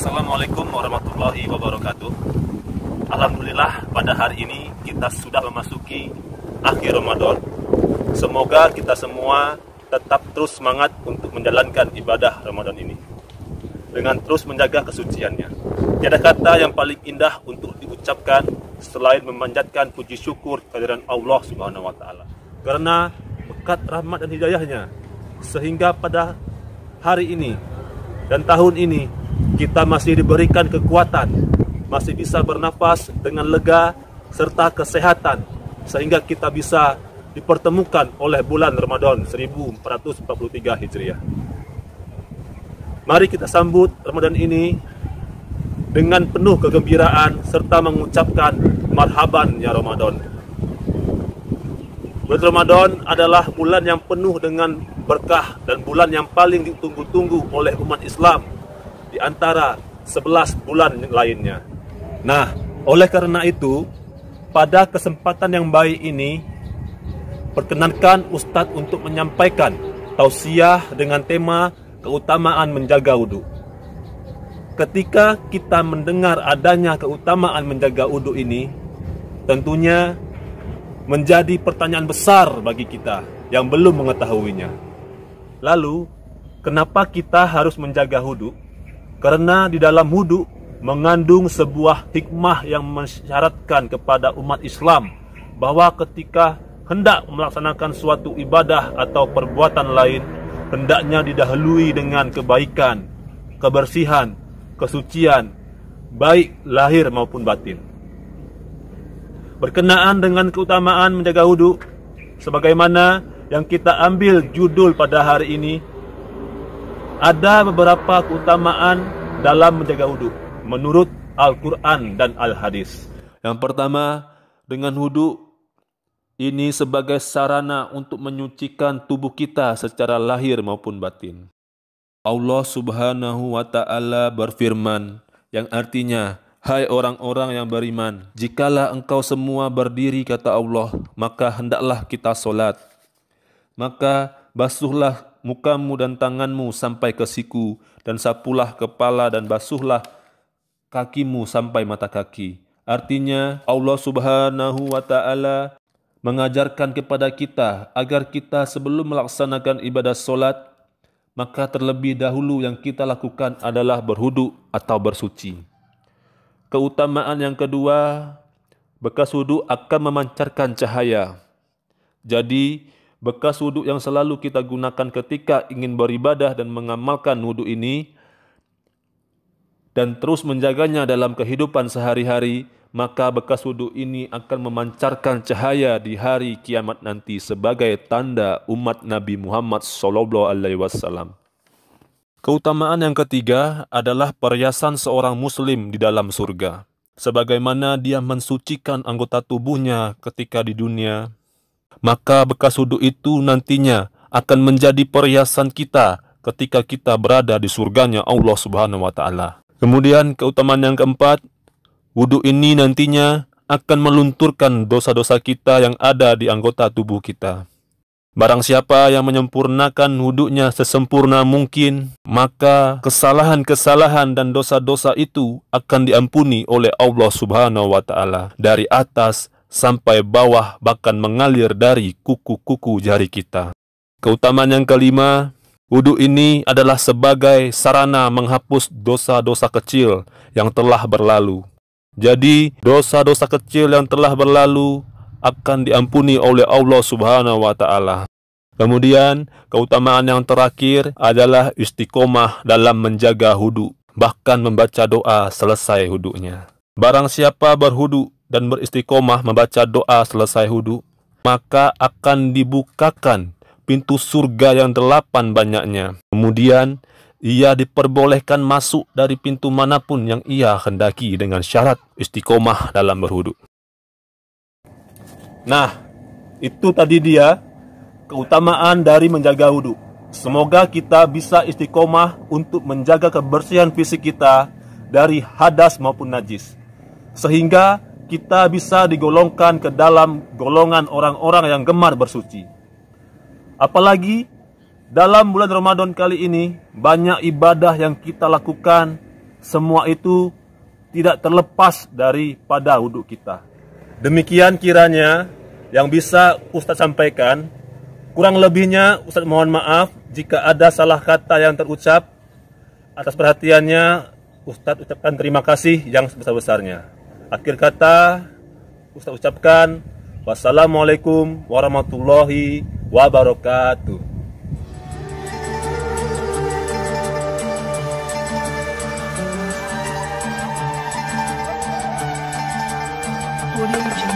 Assalamualaikum warahmatullahi wabarakatuh. Alhamdulillah pada hari ini kita sudah memasuki akhir Ramadan. Semoga kita semua tetap terus semangat untuk menjalankan ibadah Ramadan ini dengan terus menjaga kesuciannya. Tiada kata yang paling indah untuk diucapkan selain memanjatkan puji syukur kehadiran Allah Subhanahu wa taala. Karena berkat rahmat dan hidayahnya sehingga pada hari ini dan tahun ini kita masih diberikan kekuatan, masih bisa bernafas dengan lega serta kesehatan, sehingga kita bisa dipertemukan oleh bulan Ramadan 1443 Hijriah. Mari kita sambut Ramadan ini dengan penuh kegembiraan serta mengucapkan marhaban ya Ramadan. Bulan Ramadan adalah bulan yang penuh dengan berkah dan bulan yang paling ditunggu-tunggu oleh umat Islam di antara 11 bulan lainnya. Nah, oleh karena itu, pada kesempatan yang baik ini, perkenankan Ustadz untuk menyampaikan tausiah dengan tema keutamaan menjaga wudhu. Ketika kita mendengar adanya keutamaan menjaga wudhu ini, tentunya menjadi pertanyaan besar bagi kita yang belum mengetahuinya. Lalu, kenapa kita harus menjaga wudhu? Karena di dalam wudhu mengandung sebuah hikmah yang mensyaratkan kepada umat Islam bahwa ketika hendak melaksanakan suatu ibadah atau perbuatan lain, hendaknya didahului dengan kebaikan, kebersihan, kesucian, baik lahir maupun batin. Berkenaan dengan keutamaan menjaga wudhu, sebagaimana yang kita ambil judul pada hari ini, ada beberapa keutamaan dalam menjaga wudhu menurut Al-Quran dan Al-Hadis. Yang pertama, dengan wudhu ini sebagai sarana untuk menyucikan tubuh kita secara lahir maupun batin. Allah Subhanahu wa ta'ala berfirman, yang artinya, hai orang-orang yang beriman, jikalau engkau semua berdiri, kata Allah, maka hendaklah kita solat. Maka basuhlah mukamu dan tanganmu sampai ke siku, dan sapulah kepala dan basuhlah kakimu sampai mata kaki. Artinya, Allah Subhanahu wa ta'ala mengajarkan kepada kita agar kita sebelum melaksanakan ibadah solat, maka terlebih dahulu yang kita lakukan adalah berwudu atau bersuci. Keutamaan yang kedua, bekas wudu akan memancarkan cahaya. Jadi, bekas wudu yang selalu kita gunakan ketika ingin beribadah dan mengamalkan wudu ini dan terus menjaganya dalam kehidupan sehari-hari, maka bekas wudu ini akan memancarkan cahaya di hari kiamat nanti sebagai tanda umat Nabi Muhammad SAW. Keutamaan yang ketiga adalah perhiasan seorang muslim di dalam surga. Sebagaimana dia mensucikan anggota tubuhnya ketika di dunia, maka bekas wudhu itu nantinya akan menjadi perhiasan kita ketika kita berada di surganya Allah Subhanahu wa ta'ala. Kemudian keutamaan yang keempat, wudhu ini nantinya akan melunturkan dosa-dosa kita yang ada di anggota tubuh kita. Barang siapa yang menyempurnakan wudhunya sesempurna mungkin, maka kesalahan-kesalahan dan dosa-dosa itu akan diampuni oleh Allah Subhanahu wa ta'ala dari atas sampai bawah, bahkan mengalir dari kuku-kuku jari kita. Keutamaan yang kelima, wudhu ini adalah sebagai sarana menghapus dosa-dosa kecil yang telah berlalu. Jadi, dosa-dosa kecil yang telah berlalu akan diampuni oleh Allah Subhanahu wa ta'ala. Kemudian, keutamaan yang terakhir adalah istiqomah dalam menjaga wudhu, bahkan membaca doa selesai wudhunya. Barang siapa berwudhu dan beristiqomah membaca doa selesai wudhu, maka akan dibukakan pintu surga yang 8 banyaknya. Kemudian, ia diperbolehkan masuk dari pintu manapun yang ia hendaki dengan syarat istiqomah dalam berwudhu. Nah, itu tadi dia keutamaan dari menjaga wudhu. Semoga kita bisa istiqomah untuk menjaga kebersihan fisik kita dari hadas maupun najis, sehingga kita bisa digolongkan ke dalam golongan orang-orang yang gemar bersuci. Apalagi dalam bulan Ramadan kali ini banyak ibadah yang kita lakukan semua itu tidak terlepas daripada wudhu kita. Demikian kiranya yang bisa Ustadz sampaikan. Kurang lebihnya Ustadz mohon maaf jika ada salah kata yang terucap. Atas perhatiannya Ustadz ucapkan terima kasih yang sebesar-besarnya. Akhir kata Ustadz ucapkan wassalamualaikum warahmatullahi wabarakatuh. Audio